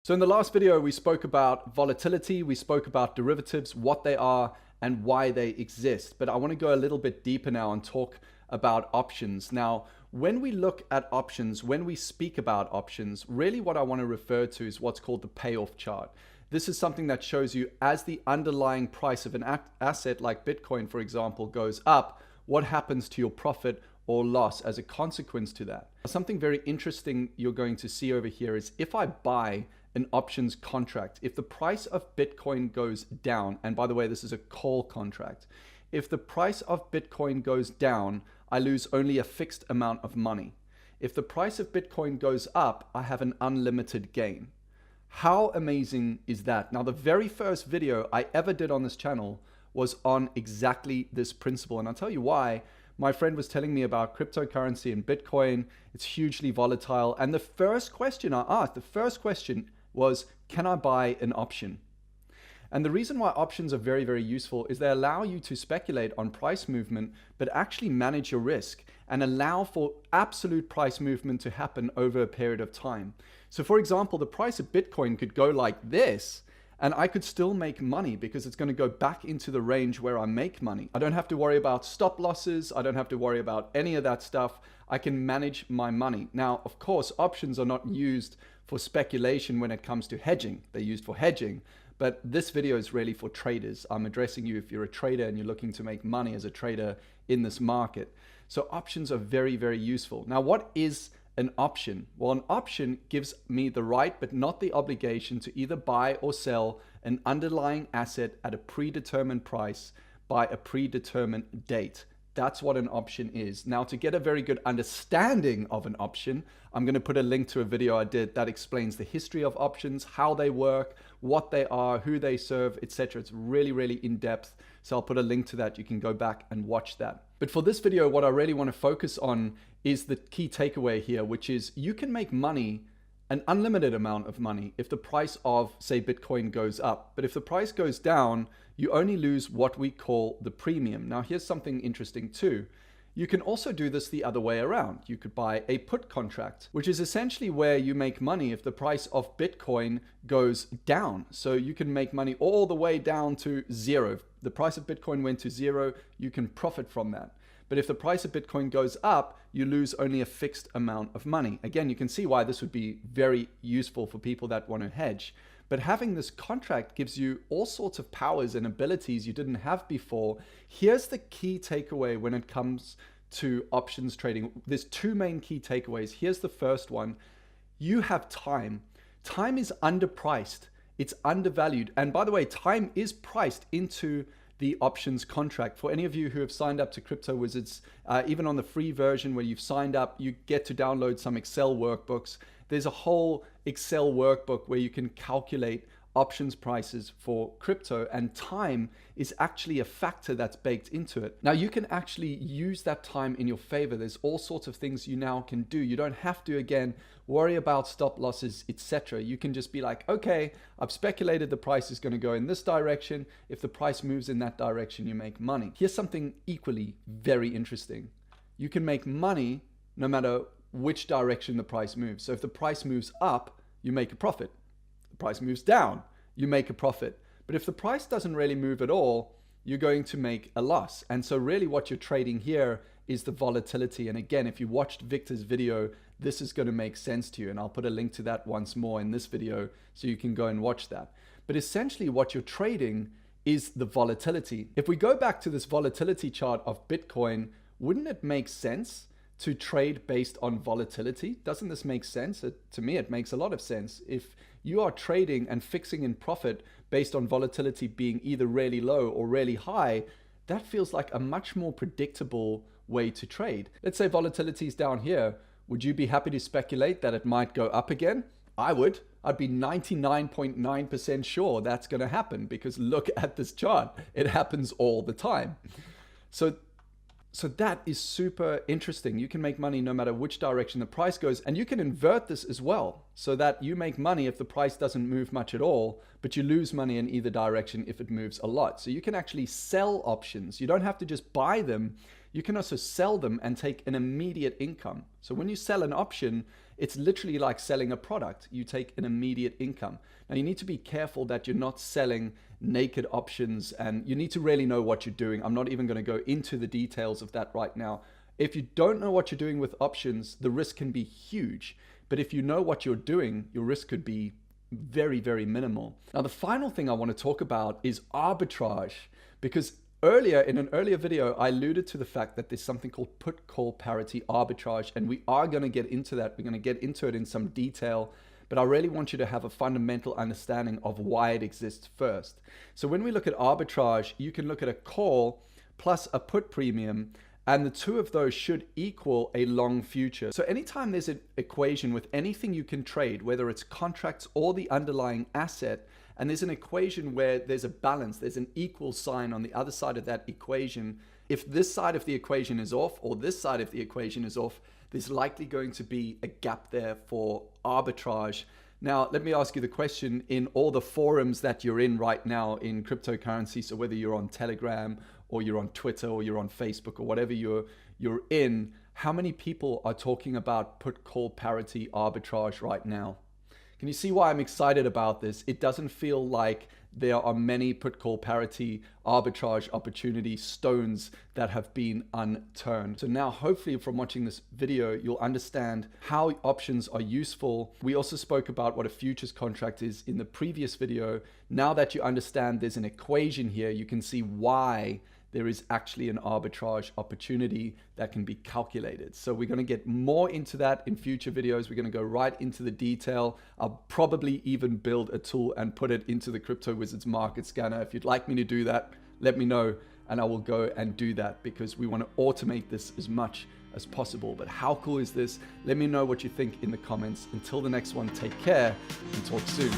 So in the last video, we spoke about volatility, we spoke about derivatives, what they are and why they exist. But I want to go a little bit deeper now and talk about options. Now, when we look at options, when we speak about options, really what I want to refer to is what's called the payoff chart. This is something that shows you as the underlying price of an asset like Bitcoin, for example, goes up, what happens to your profit or loss as a consequence to that. Something very interesting you're going to see over here is if I buy an options contract, if the price of Bitcoin goes down, and by the way, this is a call contract, if the price of Bitcoin goes down, I lose only a fixed amount of money. If the price of Bitcoin goes up, I have an unlimited gain. How amazing is that? Now, the very first video I ever did on this channel was on exactly this principle, and I'll tell you why. My friend was telling me about cryptocurrency and Bitcoin. It's hugely volatile. And the first question I asked, was, can I buy an option? And the reason why options are very, very useful is they allow you to speculate on price movement, but actually manage your risk and allow for absolute price movement to happen over a period of time. So for example, the price of Bitcoin could go like this, and I could still make money because it's going to go back into the range where I make money. I don't have to worry about stop losses. I don't have to worry about any of that stuff. I can manage my money. Now, of course, options are not used for speculation when it comes to hedging. They're used for hedging. But this video is really for traders. I'm addressing you if you're a trader and you're looking to make money as a trader in this market. So options are very, very useful. Now, what is an option? Well, an option gives me the right, but not the obligation to either buy or sell an underlying asset at a predetermined price by a predetermined date. That's what an option is. Now, to get a very good understanding of an option, I'm going to put a link to a video I did that explains the history of options, how they work, what they are, who they serve, etc. It's really, really in depth. So I'll put a link to that. You can go back and watch that. But for this video, what I really want to focus on is the key takeaway here, which is you can make money, an unlimited amount of money, if the price of, say, Bitcoin goes up. But if the price goes down, you only lose what we call the premium. Now, here's something interesting too. You can also do this the other way around. You could buy a put contract, which is essentially where you make money if the price of Bitcoin goes down. So you can make money all the way down to zero. If the price of Bitcoin went to zero, you can profit from that. But if the price of Bitcoin goes up, you lose only a fixed amount of money. Again, you can see why this would be very useful for people that want to hedge. But having this contract gives you all sorts of powers and abilities you didn't have before. Here's the key takeaway when it comes to options trading. There's two main key takeaways. Here's the first one. You have time. Time is underpriced. It's undervalued. And by the way, time is priced into the options contract. For any of you who have signed up to Crypto Wizards, even on the free version where you've signed up, you get to download some Excel workbooks. There's a whole Excel workbook where you can calculate options prices for crypto, and time is actually a factor that's baked into it. Now, you can actually use that time in your favor. There's all sorts of things you now can do. You don't have to, again, worry about stop losses, etc. You can just be like, okay, I've speculated the price is going to go in this direction. If the price moves in that direction, you make money. Here's something equally very interesting. You can make money no matter which direction the price moves. So if the price moves up, you make a profit. The price moves down, you make a profit. But if the price doesn't really move at all, you're going to make a loss. And so really what you're trading here is the volatility. And again, if you watched Victor's video, this is going to make sense to you. And I'll put a link to that once more in this video so you can go and watch that. But essentially what you're trading is the volatility. If we go back to this volatility chart of Bitcoin, wouldn't it make sense to trade based on volatility? Doesn't this make sense? To me, it makes a lot of sense. If you are trading and fixing in profit based on volatility being either really low or really high, that feels like a much more predictable way to trade. Let's say volatility is down here. Would you be happy to speculate that it might go up again? I would. I'd be 99.9% sure that's going to happen because look at this chart. It happens all the time. So that is super interesting. You can make money no matter which direction the price goes, and you can invert this as well so that you make money if the price doesn't move much at all, but you lose money in either direction if it moves a lot. So you can actually sell options. You don't have to just buy them. you can also sell them and take an immediate income. So when you sell an option, it's literally like selling a product. You take an immediate income. Now you need to be careful that you're not selling naked options, and you need to really know what you're doing. I'm not even going to go into the details of that right now. If you don't know what you're doing with options, the risk can be huge. But if you know what you're doing, your risk could be very, very minimal. Now, the final thing I want to talk about is arbitrage, because in an earlier video, I alluded to the fact that there's something called put-call-parity arbitrage, and we are going to get into that. We're going to get into it in some detail, but I really want you to have a fundamental understanding of why it exists first. So when we look at arbitrage, you can look at a call plus a put premium, and the two of those should equal a long future. So anytime there's an equation with anything you can trade, whether it's contracts or the underlying asset, and there's an equation where there's a balance, there's an equal sign on the other side of that equation, if this side of the equation is off or this side of the equation is off, there's likely going to be a gap there for arbitrage. Now, let me ask you the question, in all the forums that you're in right now in cryptocurrency, so whether you're on Telegram or you're on Twitter or you're on Facebook or whatever you're in, how many people are talking about put-call parity arbitrage right now? Can you see why I'm excited about this? It doesn't feel like there are many put-call parity arbitrage opportunity stones that have been unturned. So now, hopefully from watching this video, you'll understand how options are useful. We also spoke about what a futures contract is in the previous video. Now that you understand there's an equation here, you can see why there is actually an arbitrage opportunity that can be calculated. So we're going to get more into that in future videos. We're going to go right into the detail. I'll probably even build a tool and put it into the Crypto Wizards market scanner. If you'd like me to do that, let me know and I will go and do that, because we want to automate this as much as possible. But how cool is this? Let me know what you think in the comments. Until the next one, take care and talk soon.